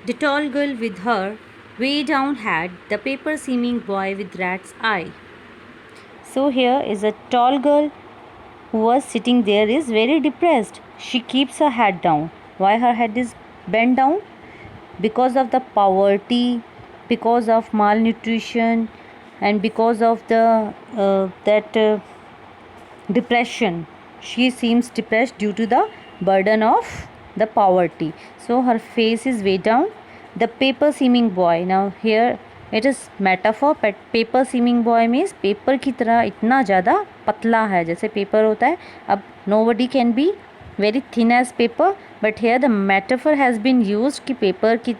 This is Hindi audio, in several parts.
The tall girl with her way down hat, the paper seeming boy with rat's eye. So here is a tall girl who was sitting there is very depressed. She keeps her head down. Why her head is bent down? Because of the poverty, because of malnutrition, and because of the that depression. She seems depressed due to the burden of the poverty. So her face is way down. The paper seeming boy. Now here it is metaphor. Paper seeming boy means paper की तरह इतना ज़्यादा पतला है जैसे पेपर होता है. अब nobody can be very thin as paper, but here the metaphor has been used कि पेपर की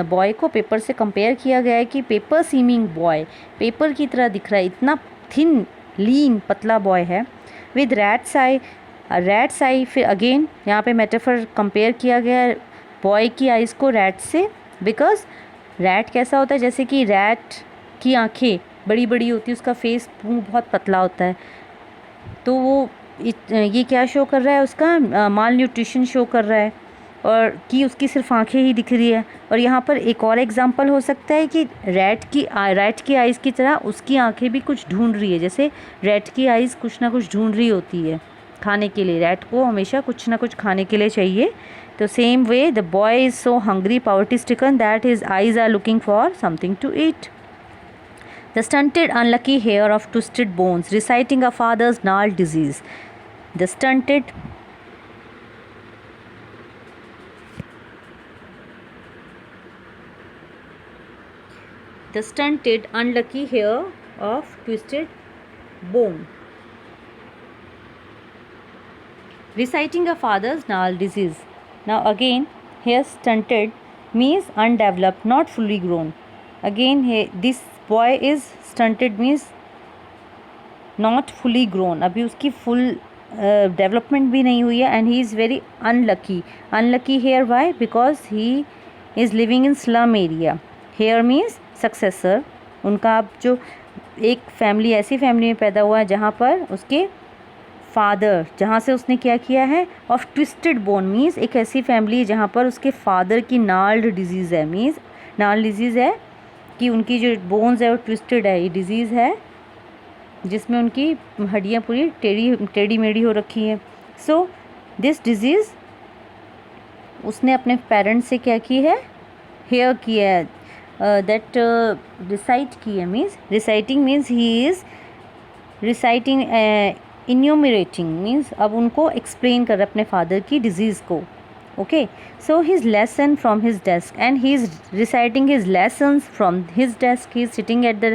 बॉय को पेपर से कंपेयर किया गया है कि पेपर सीमिंग बॉय पेपर की तरह दिख रहा है, इतना थिन लीन पतला बॉय है. विद रैट्स आई फिर अगेन यहाँ पे मेटाफर कंपेयर किया गया है बॉय की आइज़ को रैट से. बिकॉज रैट कैसा होता है, जैसे कि रैट की आंखें बड़ी बड़ी होती है, उसका फेस बहुत पतला होता है. तो वो ये क्या शो कर रहा है, उसका माल न्यूट्रिशन शो कर रहा है और कि उसकी सिर्फ आंखें ही दिख रही है. और यहाँ पर एक और एग्जांपल हो सकता है कि रैट की आइज़ की तरह उसकी आंखें भी कुछ ढूंढ रही है. जैसे रैट की आइज़ कुछ ना कुछ ढूंढ रही होती है खाने के लिए. रैट को हमेशा कुछ ना कुछ खाने के लिए चाहिए. तो same way the boy is so hungry poverty stricken that his eyes are looking for something to eat. The stunted, unlucky hair of twisted bones, reciting a father's gnarled disease. The stunted, unlucky hair of twisted bone, reciting a father's gnarled disease. Now again, here stunted means undeveloped, not fully grown. Again, this boy is stunted means not fully grown. अभी उसकी full development भी नहीं हुई है. And he is very unlucky. Unlucky here why? Because he is living in slum area. Here means successor. उनका अब जो एक फैमिली ऐसी फैमिली में पैदा हुआ है जहाँ पर उसके फादर, जहाँ से उसने क्या किया है, ऑफ ट्विस्टेड बोन मीन्स एक ऐसी फैमिली है जहाँ पर उसके फादर की नाल्ड डिजीज़ है. मीन्स नाल्ड डिजीज़ है कि उनकी जो बोन्स है वो ट्विस्टेड है. ये डिज़ीज़ है जिसमें उनकी हड्डियाँ पूरी टेढ़ी मेढ़ी हो रखी हैं. सो दिस डिज़ीज़ उसने अपने पेरेंट्स से क्या की है, हेयर किया है. दैट रिसाइट की है. Means reciting means he is reciting enumerating means अब उनको एक्सप्लेन कर रहे अपने फादर की डिजीज़ को. Okay, so his lesson from his desk and he is reciting his lessons from his desk. He is sitting at the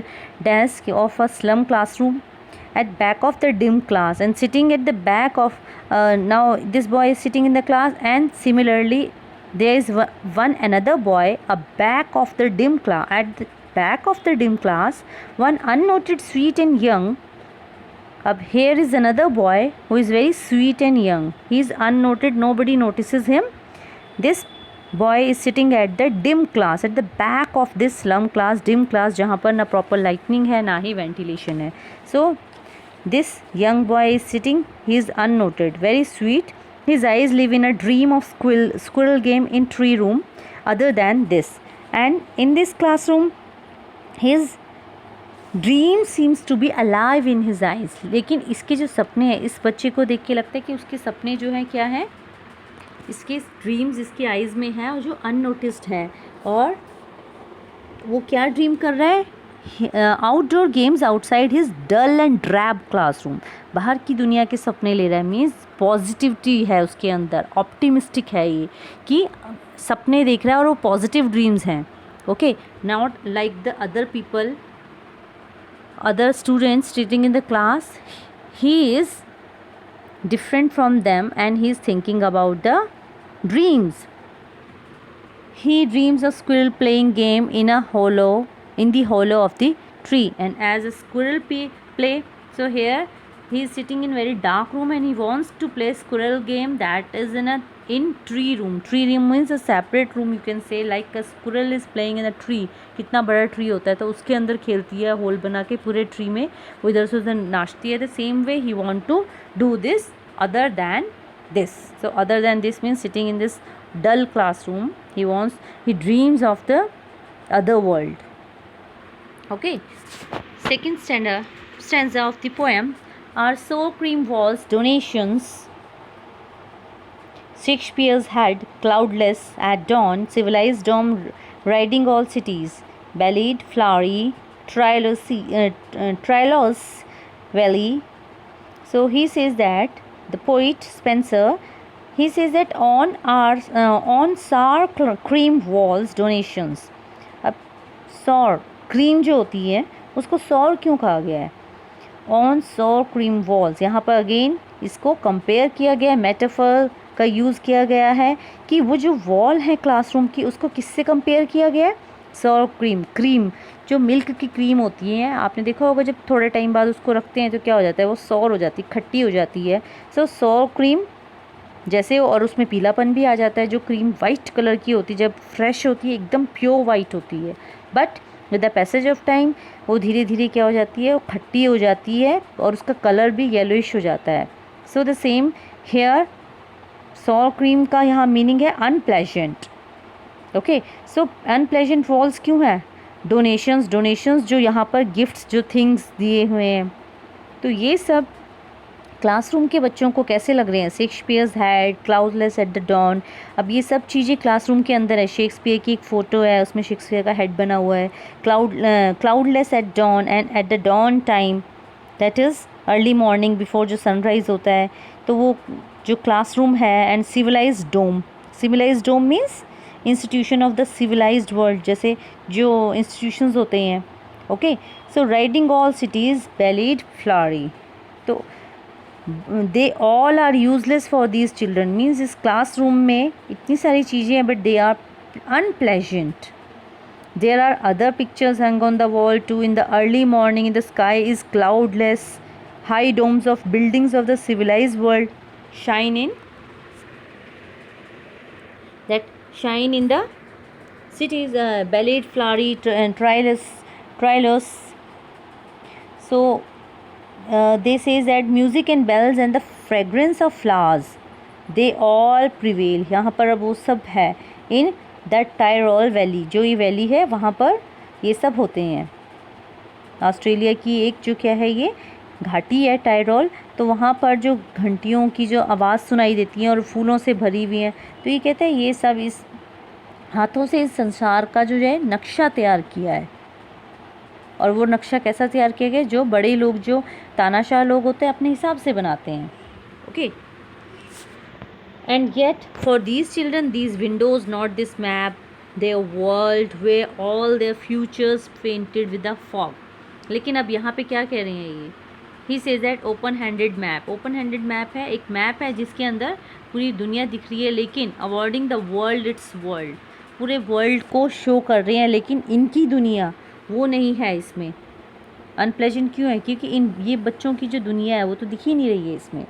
desk of a slum classroom at back of the dim class and sitting at the back of now this boy is sitting in the class and similarly there is one another boy a back of the dim class. At the back of the dim class one unnoted sweet and young. Up here is another boy who is very sweet and young. He is unnoted, nobody notices him. This boy is sitting at the dim class, at the back of this slum class, dim class जहाँ पर ना proper lighting है ना ही ventilation है. So this young boy is sitting, he is unnoted, very sweet. His eyes live in a dream of squirrel game in tree room other than this. And in this classroom his dream seems to be alive in his eyes. लेकिन इसके जो सपने हैं, इस बच्चे को देख के लगता है कि उसके सपने जो हैं क्या हैं, इसके ड्रीम्स इसके आइज़ में हैं और जो अननोटिस्ड है. और वो क्या ड्रीम कर रहा है, outdoor games outside his dull and drab classroom. बाहर की दुनिया के सपने ले रहा है. मीन्स पॉजिटिविटी है उसके अंदर, ऑप्टिमिस्टिक है ये कि सपने देख रहा है और वो पॉजिटिव ड्रीम्स हैं. Okay, not like the other people, other students sitting in the class. He is different from them and he is thinking about the dreams. He dreams of squirrel playing game in the hollow of the tree. And as a squirrel play, so here he is sitting in very dark room and he wants to play squirrel game that is in tree room. Tree room means a separate room, you can say, like a squirrel is playing in a tree. कितना बड़ा ट्री होता है तो उसके अंदर खेलती है, होल बना के पूरे ट्री में वो इधर से उधर नाचती है. The same way he want to do this other than this. So other than this means sitting in this dull classroom, he dreams of the other world. Okay, second stanza of the poem are sour cream walls, donations. Shakespeare's head, cloudless at dawn, civilized dome riding all cities, ballad, flowery, Trillos Valley. So he says that the poet Spencer, he says that on sour cream walls donations. अब sour cream जो होती है उसको sour क्यों कहा गया है? ऑन sour cream walls, यहाँ पर अगेन इसको कंपेयर किया गया है, मेटाफर का यूज़ किया गया है कि वो जो वॉल है क्लासरूम की उसको किससे कंपेयर किया गया है? sour क्रीम जो मिल्क की क्रीम होती है, आपने देखा होगा जब थोड़े टाइम बाद उसको रखते हैं तो क्या हो जाता है, वो sour हो जाती है, खट्टी हो जाती है. सो sour क्रीम जैसे, और उसमें पीलापन भी आ जाता है. जो क्रीम वाइट कलर की होती है जब फ्रेश होती है एकदम प्योर वाइट होती है, but with the passage of time वो धीरे धीरे क्या हो जाती है, वो खट्टी हो जाती है और उसका कलर भी येलोइश हो जाता है. So the same here sour cream का यहाँ मीनिंग है अनप्लेजेंट. ओके, सो अनप्लेजेंट वॉल्स क्यों है? डोनेशंस जो यहाँ पर गिफ्ट्स जो थिंग्स दिए हुए हैं, तो ये सब क्लासरूम के बच्चों को कैसे लग रहे हैं? Shakespeare's head, cloudless at the dawn. अब ये सब चीज़ें क्लासरूम के अंदर है. शेक्सपियर की एक फ़ोटो है, उसमें शेक्सपियर का हेड बना हुआ है. Cloudless at dawn and at the dawn time, that is early morning before जो सनराइज़ होता है. तो वो जो क्लासरूम है, and civilised dome means institution of the civilised world, जैसे जो इंस्टीट्यूशंस होते हैं. Okay, so riding all cities, ballad, flowery. तो they all are useless for these children means इस क्लासरूम में इतनी सारी चीज़ें हैं but they are unpleasant. There are other pictures hang on the wall too. In the early morning in the sky is cloudless, high domes of buildings of the civilised world shine in the cities, ballad, flowery, trillos. So they says that music and bells and the fragrance of flowers, they all prevail. यहाँ पर अब वो सब है in the Tyrol Valley. जो ये वैली है वहाँ पर ये सब होते हैं. ऑस्ट्रेलिया की एक जो क्या है, ये घाटी है टायरोल, तो वहाँ पर जो घंटियों की जो आवाज़ सुनाई देती है और फूलों से भरी हुई है. तो ये कहते हैं ये सब इस हाथों से इस संसार का जो है नक्शा तैयार किया है. और वो नक्शा कैसा तैयार किया गया? जो बड़े लोग, जो तानाशाह लोग होते हैं, अपने हिसाब से बनाते हैं. Okay, and yet for these children these Windows not this map, there world way all there futures painted with the fog. लेकिन अब यहाँ पे क्या कह रहे हैं ये? ही says that open handed map. Open handed map है, एक मैप है जिसके अंदर पूरी दुनिया दिख रही है, लेकिन awarding the world it's world, पूरे वर्ल्ड को शो कर रहे हैं, लेकिन इनकी दुनिया वो नहीं है इसमें. अनप्लेजेंट क्यों है? क्योंकि ये बच्चों की जो दुनिया है वो तो दिख ही नहीं रही है इसमें.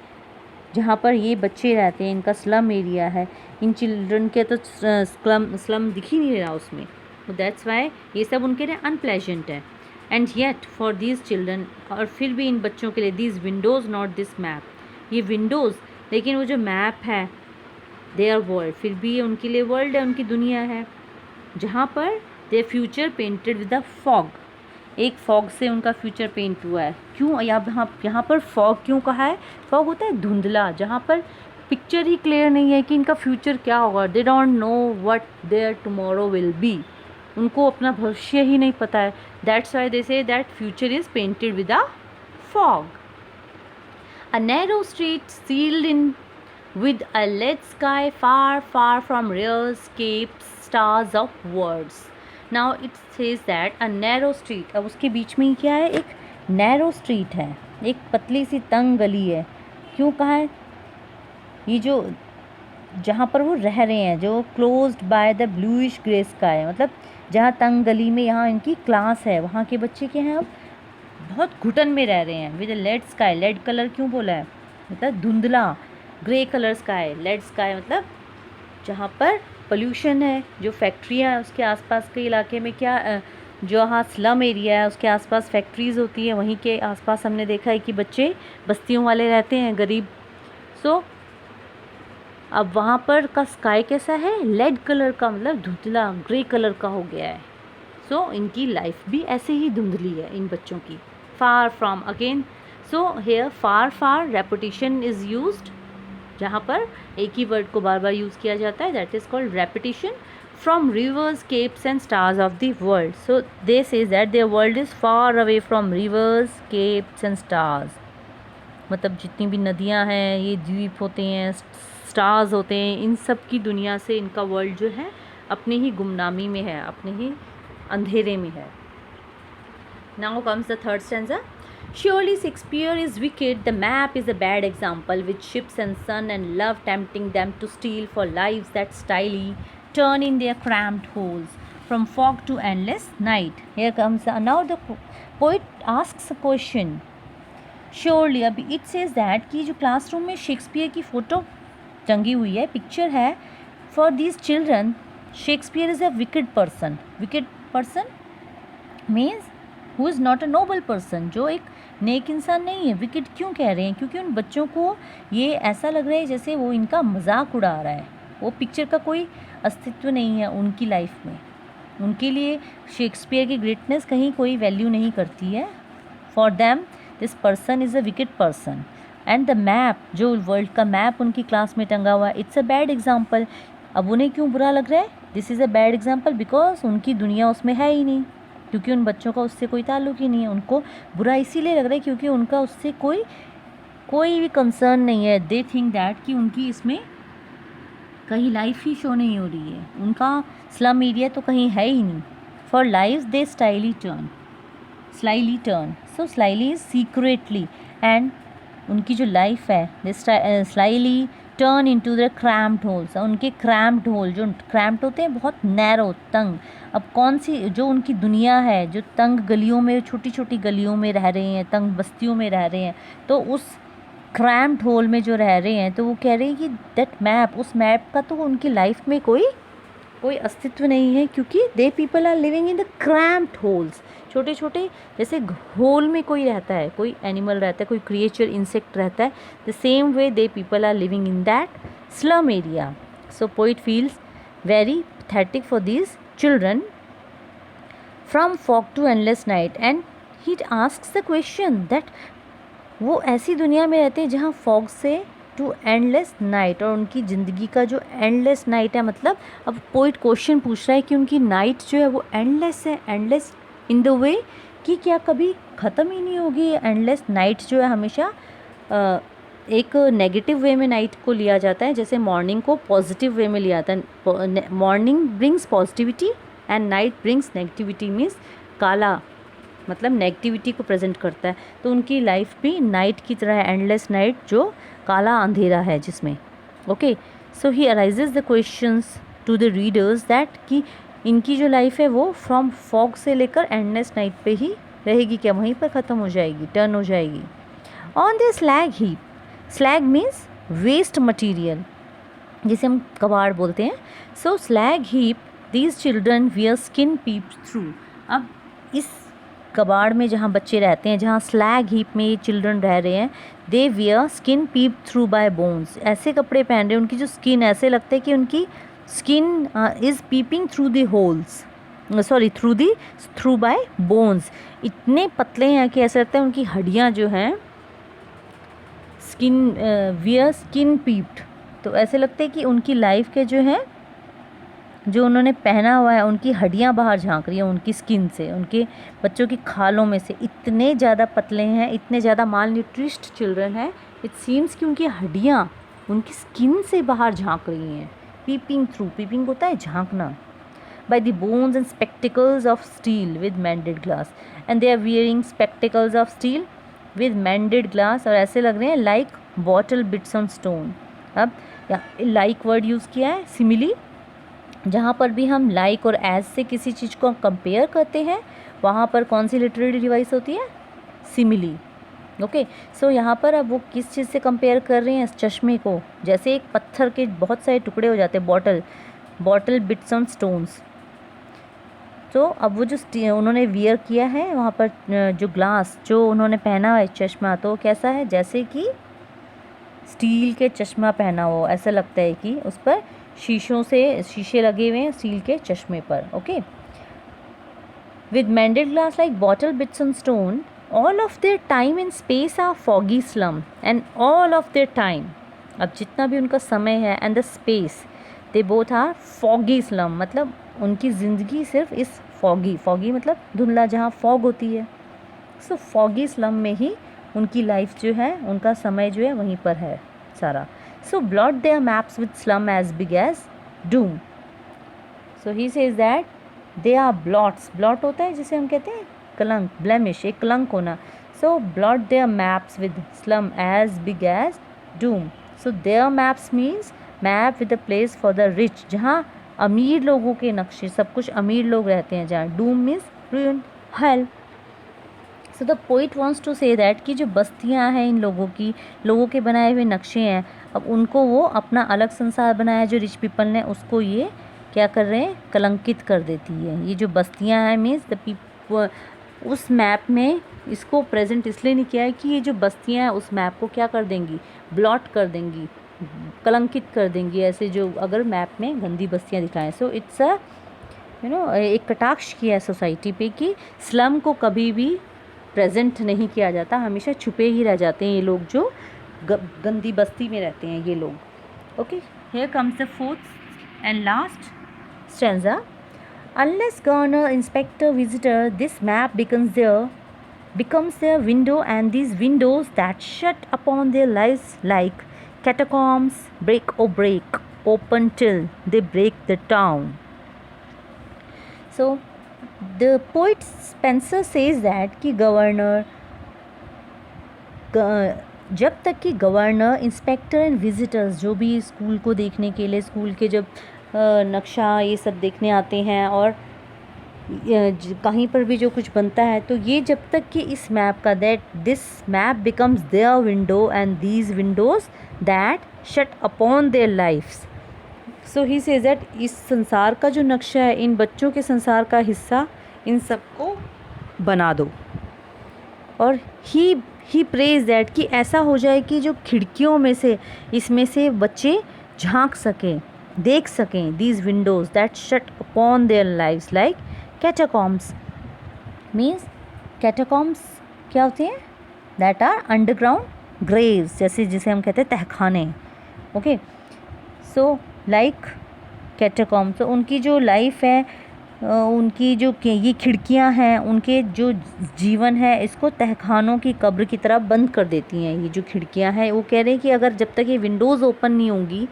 जहाँ पर ये बच्चे रहते हैं, इनका स्लम एरिया है, इन चिल्ड्रन के तो स्लम दिख ही नहीं रहा उसमें. तो दैट्स वाई ये सब उनके लिए अनप्लेजेंट है. And yet for these children, और फिर भी इन बच्चों के लिए, these Windows not this map, ये विंडोज़, लेकिन वो जो मैप है, देयर वर्ल्ड, फिर भी ये उनके लिए वर्ल्ड है, उनकी दुनिया है, जहाँ पर their future painted with the fog. एक फॉग से उनका फ्यूचर पेंट हुआ है. क्यों यहाँ पर फॉग क्यों कहा है? फॉग होता है धुंधला, जहाँ पर पिक्चर ही क्लियर नहीं है कि इनका फ्यूचर क्या होगा. They don't know what their tomorrow will be. उनको अपना भविष्य ही नहीं पता है. That's why they say that future is painted with a fog. A narrow street sealed in with a lead sky far, far from real escaped stars of words. Now it says that a narrow street. अब उसके बीच में ही क्या है? एक narrow street है, एक पतली सी तंग गली है. क्यों कहा है? ये जो जहाँ पर वो रह रहे हैं, जो closed by the bluish grey sky, मतलब जहाँ तंग गली में यहाँ इनकी क्लास है, वहाँ के बच्चे क्या हैं, अब बहुत घुटन में रह रहे हैं. With lead sky, lead colour क्यों बोला है? मतलब धुंधला. Grey colour sky, lead sky मतलब जहाँ पर पोल्यूशन है, जो फैक्ट्रियाँ है उसके आसपास के इलाके में, क्या जो हाँ स्लम एरिया है उसके आसपास फैक्ट्रीज़ होती है, वहीं के आसपास हमने देखा है कि बच्चे बस्तियों वाले रहते हैं, गरीब. सो अब वहाँ पर का स्काई कैसा है, लेड कलर का, मतलब धुंधला ग्रे कलर का हो गया है। सो इनकी लाइफ भी ऐसे ही धुंधली है इन बच्चों की। Far from again, so here far far repetition is used, जहाँ पर एक ही वर्ड को बार बार यूज़ किया जाता है, that is called repetition. From reverse, keeps and stars of the world, so they says that there world is far away from reverse, keeps and stars. मतलब जितनी भी नदियाँ हैं, ये द्वीप होते हैं, स्टार्स होते हैं, इन सब की दुनिया से इनका वर्ल्ड जो है अपने ही गुमनामी में है, अपने ही अंधेरे में है। Now comes the third stanza. Surely Shakespeare is wicked, the map is a bad example, with ships and sun and love tempting them to steal for lives that styly turn in their cramped holes, from fog to endless night. Here comes now the poet asks a question. Surely, अभी it says that कि जो क्लासरूम में शेक्सपियर की फ़ोटो टंगी हुई है, पिक्चर है, for these children Shakespeare is a wicked person. Wicked person means who is not a noble person, जो एक नेक इंसान नहीं है। विकेट क्यों कह रहे हैं, क्योंकि उन बच्चों को ये ऐसा लग रहा है जैसे वो इनका मजाक उड़ा रहा है। वो पिक्चर का कोई अस्तित्व नहीं है उनकी लाइफ में, उनके लिए शेक्सपियर की ग्रेटनेस कहीं कोई वैल्यू नहीं करती है। For them this person is a wicket person. And the map, जो वर्ल्ड का मैप उनकी क्लास में टंगा हुआ है, इट्स अ बैड एग्जाम्पल। अब उन्हें क्यों बुरा लग रहा है, this is a bad example because उनकी दुनिया उसमें है ही नहीं, क्योंकि उन बच्चों का उससे कोई ताल्लुक ही नहीं है। उनको बुरा इसीलिए लग रहा है क्योंकि उनका उससे कोई भी कंसर्न नहीं है। दे थिंक दैट कि उनकी इसमें कहीं लाइफ ही शो नहीं हो रही है, उनका स्लम एरिया तो कहीं है ही नहीं। For life they slyly turn, so slyly is secretly, and उनकी जो लाइफ है they slyly turn into the cramped holes. उनके क्रैम्प्ड होल, जो क्रैम्प्ड होते हैं बहुत नैरो, तंग। अब कौन सी जो उनकी दुनिया है, जो तंग गलियों में, छोटी छोटी गलियों में रह रहे हैं, तंग बस्तियों में रह रहे हैं, तो उस क्रैम्प्ड होल में जो रह रहे हैं, तो वो कह रहे हैं कि दैट मैप, उस मैप का तो उनकी लाइफ में कोई अस्तित्व नहीं है, क्योंकि they people are living in the cramped holes. छोटे छोटे जैसे होल में कोई रहता है, कोई एनिमल रहता है, कोई क्रिएचर, इंसेक्ट रहता है, the same way they people are living in that slum area. So poet feels very pathetic for these children from fog to endless night, and he asks the question that वो ऐसी दुनिया में रहते हैं जहाँ फॉग से टू एंडलेस नाइट, और उनकी ज़िंदगी का जो एंडलेस नाइट है, मतलब अब पोइट क्वेश्चन पूछ रहा है कि उनकी नाइट जो है वो एंडलेस है। एंडलेस इन द वे कि क्या कभी ख़त्म ही नहीं होगी। एंडलेस नाइट जो है हमेशा एक नेगेटिव वे में नाइट को लिया जाता है, जैसे मॉर्निंग को पॉजिटिव वे में लिया जाता है। Morning brings positivity and night brings negativity, means काला मतलब नेगेटिविटी को प्रेजेंट करता है। तो उनकी लाइफ भी नाइट की तरह है, एंडलेस नाइट जो काला अंधेरा है जिसमें। Okay, so he arises the questions to the readers that कि इनकी जो लाइफ है वो फ्रॉम फॉग से लेकर एंडलेस नाइट पे ही रहेगी क्या, वहीं पर ख़त्म हो जाएगी, टर्न हो जाएगी। On the slag heap, slag means waste material, जिसे हम कबाड़ बोलते हैं। So slag heap these children wear skin peep through. अब इस कबाड़ में जहाँ बच्चे रहते हैं, जहाँ स्लैग हीप में ये चिल्ड्रन रह रहे हैं, they wear skin peep through by bones. ऐसे कपड़े पहन रहे हैं, उनकी जो स्किन ऐसे लगता है कि उनकी skin is peeping through the holes, sorry through by bones. इतने पतले हैं कि ऐसा लगता है उनकी हड्डियाँ जो हैं स्किन वियर स्किन पीप्ड, तो ऐसे लगते हैं कि उनकी लाइफ के जो हैं, जो उन्होंने पहना हुआ है, उनकी हड्डियाँ बाहर झांक रही हैं उनकी स्किन से, उनके बच्चों की खालों में से। इतने ज़्यादा पतले हैं, इतने ज़्यादा माल न्यूट्रिश्ड चिल्ड्रन हैं, इट सीम्स कि उनकी हड्डियाँ उनकी स्किन से बाहर झांक रही हैं। पीपिंग थ्रू, पीपिंग होता है झांकना। By the bones and spectacles of steel with mended glass, and they are wearing spectacles of steel with mended glass, और ऐसे लग रहे हैं like bottle bits on stone. अब लाइक वर्ड यूज़ किया है, सिमिली, जहाँ पर भी हम लाइक और एज से किसी चीज़ को कंपेयर करते हैं, वहाँ पर कौन सी लिटरेरी डिवाइस होती है, सिमिली। ओके, सो यहाँ पर अब वो किस चीज़ से कंपेयर कर रहे हैं, इस चश्मे को, जैसे एक पत्थर के बहुत सारे टुकड़े हो जाते हैं, बॉटल बिट्स ऑन स्टोन्स। तो अब वो जो उन्होंने वियर किया है वहाँ पर जो ग्लास जो उन्होंने पहना है चश्मा, तो कैसा है, जैसे कि स्टील के चश्मा पहना हो, ऐसा लगता है कि उस पर शीशे लगे हुए हैं स्टील के चश्मे पर. Okay, with mended glass like bottle bits and stone, all of their time in space are foggy slum, and all of their time, अब जितना भी उनका समय है, and the space, they both are foggy slum, मतलब उनकी ज़िंदगी सिर्फ इस foggy मतलब धुंधला, जहाँ fog होती है, सो foggy slum में ही उनकी लाइफ जो है, उनका समय जो है वहीं पर है सारा. So blot their maps with slum as big as doom. So he says that they are blots. Blot होता है जिसे हम कहते हैं कलंक, blemish, एक कलंक होना. So blot their maps with slum as big as doom. So their maps means map with a place for the rich, जहाँ अमीर लोगों के नक्शे, सब कुछ अमीर लोग रहते हैं जहाँ. Doom means ruin, hell. So the poet wants to say that कि जो बस्तियाँ हैं इन लोगों के बनाए हुए नक्शे हैं, अब उनको वो अपना अलग संसार बनाया जो रिच पीपल ने, उसको ये क्या कर रहे हैं, कलंकित कर देती है. ये जो बस्तियां हैं मीन्स द पीपल, उस मैप में इसको प्रेजेंट इसलिए नहीं किया है कि ये जो बस्तियां हैं उस मैप को क्या कर देंगी, ब्लॉट कर देंगी, कलंकित कर देंगी, ऐसे जो अगर मैप में गंदी बस्तियां दिखाएं. सो इट्स अ एक कटाक्ष किया है सोसाइटी पे कि स्लम को कभी भी प्रेजेंट नहीं किया जाता, हमेशा छुपे ही रह जाते हैं ये लोग जो गंदी बस्ती में रहते हैं ये लोग. Okay, here comes the fourth and last stanza. Unless governor, inspector, visitor, this map becomes their window, and these windows that shut upon their lives like catacombs break open till they break the town. So the poet Spencer says that कि गवर्नर, जब तक कि गवर्नर, इंस्पेक्टर एंड विजिटर्स, जो भी स्कूल को देखने के लिए, स्कूल के जब नक्शा ये सब देखने आते हैं और कहीं पर भी जो कुछ बनता है, तो ये जब तक कि इस मैप का, that this map becomes their window and these windows that shut upon their lifes. So he says that इस संसार का जो नक्शा है, इन बच्चों के संसार का हिस्सा, इन सबको बना दो. और ही प्रेज दैट कि ऐसा हो जाए कि जो खिड़कियों में से, इसमें से बच्चे झांक सकें, देख सकें, these windows that shut upon their lives like catacombs. Means catacombs क्या होते हैं, दैट आर अंडरग्राउंड ग्रेव्स, जिसे हम कहते हैं तहखाने. ओके, सो लाइक कैटाकॉम्स, तो उनकी जो लाइफ है, उनकी जो ये खिड़कियां हैं, उनके जो जीवन है, इसको तहखानों की कब्र की तरह बंद कर देती हैं. ये जो खिड़कियां हैं, वो कह रहे हैं कि अगर जब तक ये विंडोज़ ओपन नहीं होंगी,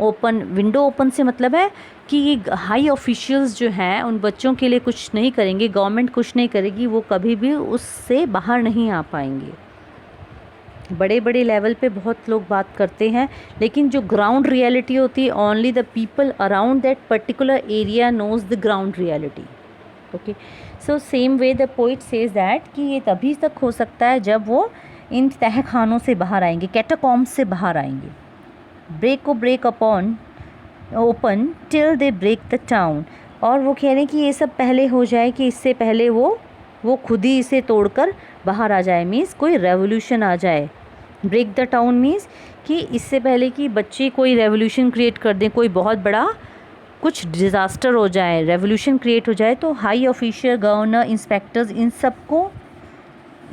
विंडो ओपन से मतलब है कि ये हाई ऑफिशियल्स जो हैं उन बच्चों के लिए कुछ नहीं करेंगे, गवर्नमेंट कुछ नहीं करेगी, वो कभी भी उससे बाहर नहीं आ पाएंगे. बड़े बड़े लेवल पे बहुत लोग बात करते हैं, लेकिन जो ग्राउंड रियलिटी होती है, only the people around that particular area knows the ground reality. Okay, so same way the poet says that कि ये तभी तक हो सकता है जब वो इन तहखानों से बाहर आएंगे, कैटाकॉम्स से बाहर आएंगे. Break upon open till they break the town. और वो कह रहे हैं कि ये सब पहले हो जाए, कि इससे पहले वो खुद ही इसे तोड़कर बाहर आ जाए, मीन्स कोई रेवोल्यूशन आ जाए. ब्रेक द टाउन मीन्स कि इससे पहले कि बच्चे कोई रेवोल्यूशन क्रिएट कर दें, कोई बहुत बड़ा कुछ डिज़ास्टर हो जाए, रेवोल्यूशन क्रिएट हो जाए, तो हाई ऑफिशियल, गवर्नर, इंस्पेक्टर्स, इन सबको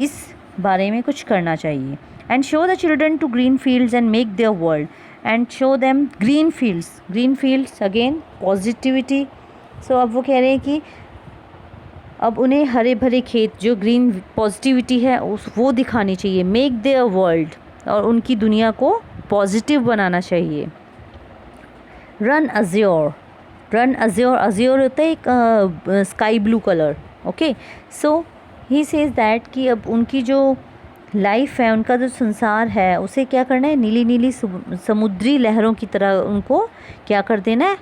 इस बारे में कुछ करना चाहिए. And show the children to green fields and make their world, and show them green fields again positivity. So अब वो कह रहे हैं कि अब उन्हें हरे भरे खेत, जो ग्रीन पॉजिटिविटी है वो दिखानी चाहिए. मेक देयर वर्ल्ड, और उनकी दुनिया को पॉजिटिव बनाना चाहिए. रन अज्योर अज्योर होता है एक sky blue colour. Okay, so he says that कि अब उनकी जो लाइफ है, उनका जो संसार है, उसे क्या करना है, नीली नीली समुद्री लहरों की तरह उनको क्या कर देना है,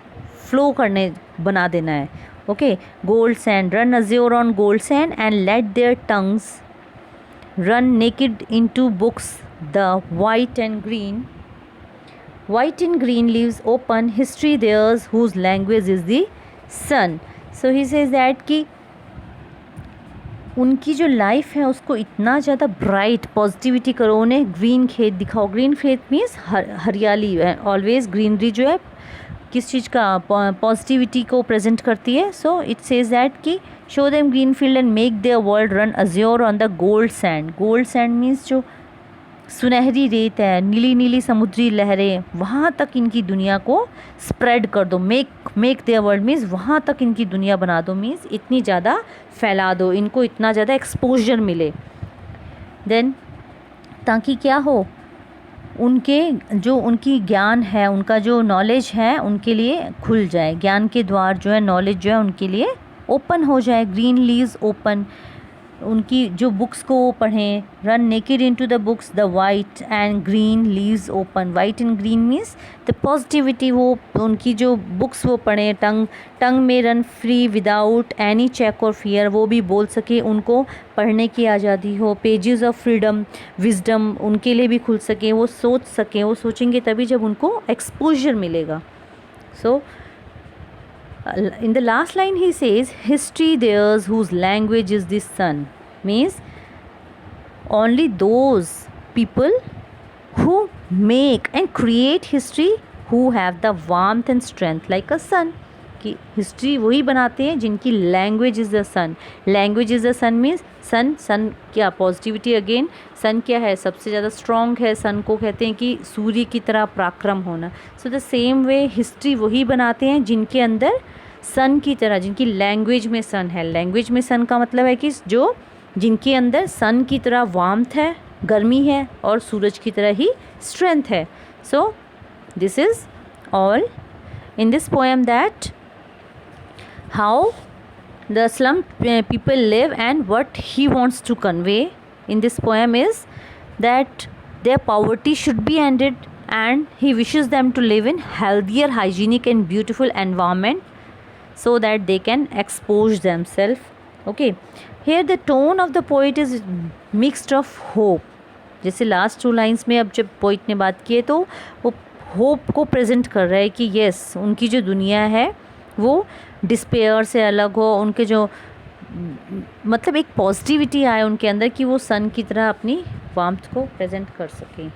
फ्लो करने, बना देना है. Okay, gold sand, run azure on gold sand and let their tongues run naked into books the white and green leaves open history theirs whose language is the sun. So he says that कि उनकी जो लाइफ है उसको इतना ज़्यादा ब्राइट पॉजिटिविटी करो, उन्हें ग्रीन खेत दिखाओ। ग्रीन खेत मीन्स हरियाली, ऑलवेज ग्रीनरी जो है किस चीज़ का, पॉजिटिविटी को प्रेजेंट करती है। सो इट सेज दैट कि show them green field and make their world run azure on the gold sand. Gold sand means जो सुनहरी रेत है, नीली नीली समुद्री लहरें, वहाँ तक इनकी दुनिया को स्प्रेड कर दो। मेक देयर वर्ल्ड मीन्स वहाँ तक इनकी दुनिया बना दो, मीन्स इतनी ज़्यादा फैला दो, इनको इतना ज़्यादा एक्सपोजर मिले। देन ताकि क्या हो, उनके जो उनकी ज्ञान है, उनका जो नॉलेज है उनके लिए खुल जाए, ज्ञान के द्वार जो है, नॉलेज जो है उनके लिए ओपन हो जाए। ग्रीन लीव्स ओपन, उनकी जो बुक्स को वो पढ़ें। Run naked into the books the white and green leaves open. White and green means the positivity, वो उनकी जो बुक्स वो पढ़ें। टंग में run free without any check और फियर, वो भी बोल सके, उनको पढ़ने की आज़ादी हो। पेजेस ऑफ फ्रीडम विजडम उनके लिए भी खुल सके, वो सोच सकें, वो सोचेंगे तभी जब उनको एक्सपोजर मिलेगा। सो in the last line he says, history theirs whose language is the sun, means only those people who make and create history who have the warmth and strength like a sun, कि हिस्ट्री वही बनाते हैं जिनकी language is the sun. Language is the sun means sun क्या, पॉजिटिविटी अगेन। सन क्या है, सबसे ज़्यादा स्ट्रॉन्ग है। सन को कहते हैं कि सूर्य की तरह पराक्रम होना। So the same way history वही बनाते हैं जिनके अंदर सन की तरह, जिनकी लैंग्वेज में सन है। लैंग्वेज में सन का मतलब है कि जो जिनके अंदर सन की तरह वार्मथ है, गर्मी है, और सूरज की तरह ही स्ट्रेंथ है। So this is all in this poem, that how the slum people live, and what he wants to convey in this poem is that their poverty should be ended, and he wishes them to live in healthier, hygienic and beautiful environment so that they can expose themselves. Okay, here the tone of the poet is mixed of hope. जैसे लास्ट 2 लाइन्स में अब जब पोइट ने बात की है तो वो होप को प्रेजेंट कर रहा है कि यस, उनकी जो दुनिया है वो डिस्पेयर से अलग हो, उनके जो मतलब एक पॉजिटिविटी आए उनके अंदर कि वो सन की तरह अपनी वार्मथ को प्रेजेंट कर सकें।